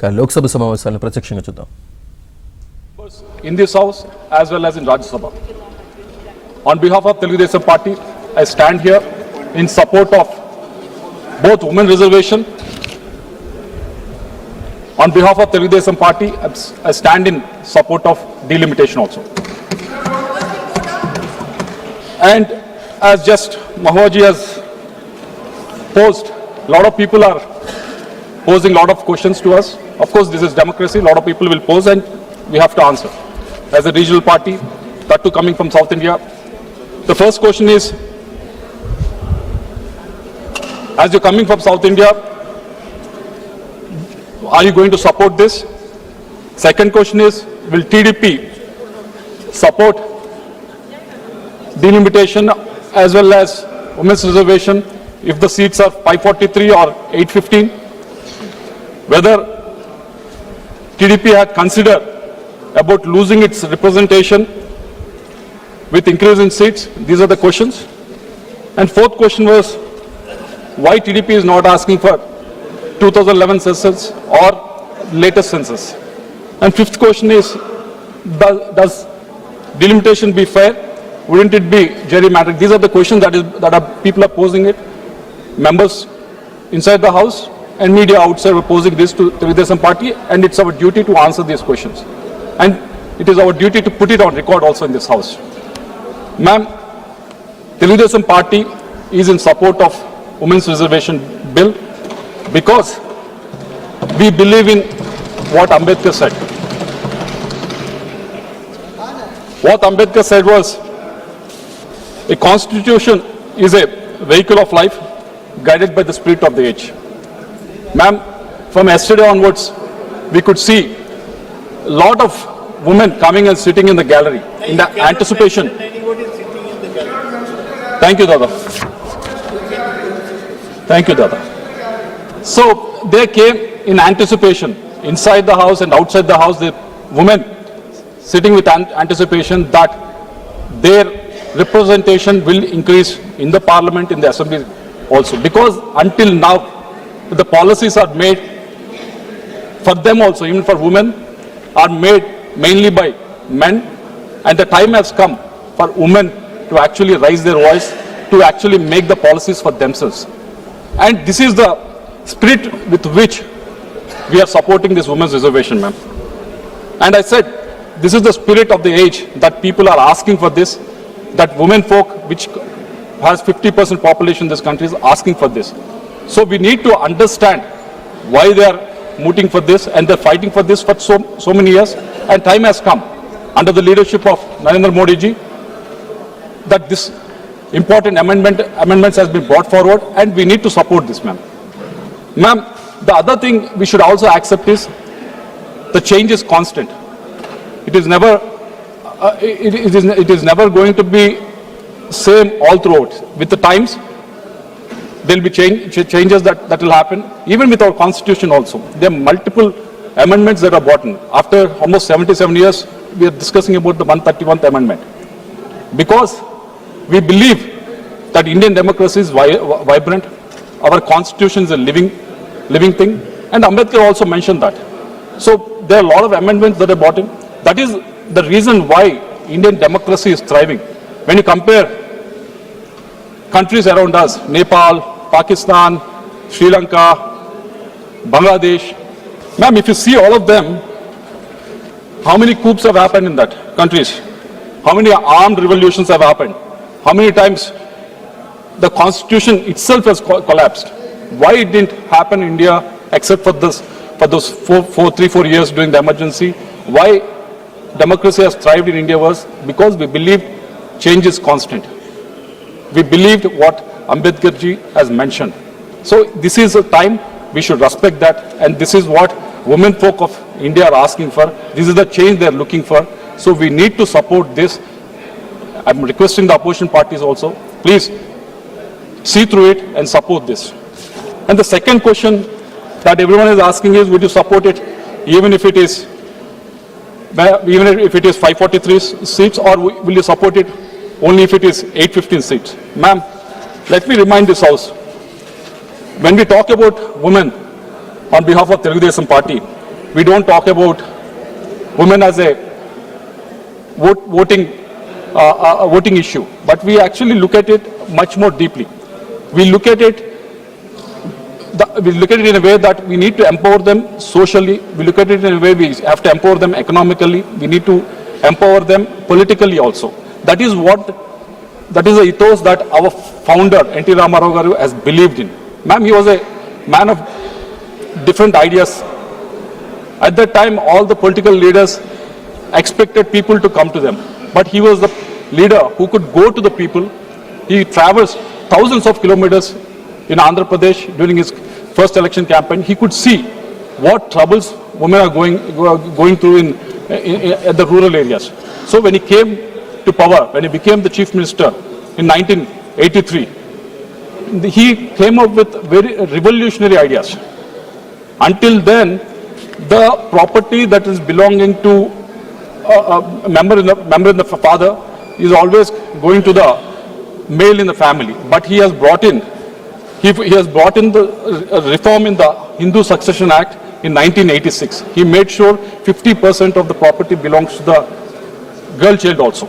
లోక్సభ సమావేశాలను ప్రత్యక్షంగా చూద్దాం. In this house as well as in Rajya Sabha. On behalf of Telugu Party, I stand here in support of both women reservation. On behalf of Telugu Party, I stand in support of delimitation also. And as just Mahoji has posed, a lot of people are posing a lot of questions to us. Of course, this is democracy. A lot of people will pose and we have to answer. As a regional party, that too coming from South India, the first question is, as you're coming from South India, are you going to support this? Second question is, will TDP support delimitation as well as women's reservation if the seats are 543 or 815? Whether TDP had considered about losing its representation with increase in seats? These are the questions. And fourth question was, why TDP is not asking for 2011 census or latest census? And fifth question is, does delimitation be fair? Wouldn't it be gerrymandering? These are the questions that people are posing it. Members inside the house and media outside were posing this to Telugu Party, and it's our duty to answer these questions. And it is our duty to put it on record also in this house. Ma'am, Telugu Party is in support of Women's Reservation Bill because we believe in what Ambedkar said. What Ambedkar said was, a constitution is a vehicle of life guided by the spirit of the age. Ma'am, from yesterday onwards, we could see a lot of women coming and sitting in the gallery in the anticipation. Thank you, Dada. Thank you, Dada. So they came in anticipation inside the house and outside the house. The women sitting with anticipation that their representation will increase in the parliament, in the assembly also. Because until now, the policies are made for them also, even for women, are made mainly by men, and the time has come for women to actually raise their voice, to actually make the policies for themselves. And this is the spirit with which we are supporting this women's reservation, ma'am. And I said, this is the spirit of the age that people are asking for this, that women folk, which has 50% population in this country, is asking for this. So we need to understand why they are mooting for this, and they're fighting for this for so many years. And time has come, under the leadership of Narendra Modi ji, that this important amendments has been brought forward, and we need to support this, ma'am. Ma'am, the other thing we should also accept is the change is constant. It is never, it is never going to be same all throughout. With the times, there will be changes that will happen, even with our constitution also. There are multiple amendments that are brought in. After almost 77 years, we are discussing about the 131st amendment. Because we believe that Indian democracy is vibrant, our constitution is a living thing, and Ambedkar also mentioned that. So there are a lot of amendments that are brought in. That is the reason why Indian democracy is thriving. When you compare countries around us, Nepal, Pakistan, Sri Lanka, Bangladesh, ma'am, if you see all of them, how many coups have happened in that countries? How many armed revolutions have happened? How many times the constitution itself has collapsed? Why it didn't happen in India except for this, for those 3-4 years during the emergency? Why democracy has thrived in India was because we believed change is constant. We believed what Ambedkar ji has mentioned. So this is a time we should respect that, and this is what women folk of India are asking for. This is the change they are looking for. So we need to support this. I'm requesting the opposition parties also, please see through it and support this. And the second question that everyone is asking is, would you support it even if it is 543 seats, or will you support it only if it is 815 seats? Ma'am, let me remind this house, when we talk about women on behalf of Telugu Party, we don't talk about women as a voting issue, but we actually look at it much more deeply. We look at it in a way that we need to empower them socially. We look at it in a way we have to empower them economically. We need to empower them politically also. That is the ethos that our founder N.T. Ramarao garu has believed in. Ma'am, he was a man of different ideas. At that time, all the political leaders expected people to come to them, but he was the leader who could go to the people. He travels thousands of kilometers in Andhra Pradesh during his first election campaign. He could see what troubles women are going through at the rural areas. So when he came to power, when he became the chief minister in 1983, he came up with very revolutionary ideas. Until then, the property that is belonging to a member in the father is always going to the male in the family. But he has brought in the reform in the Hindu Succession Act in 1986. He made sure 50% of the property belongs to the girl child also.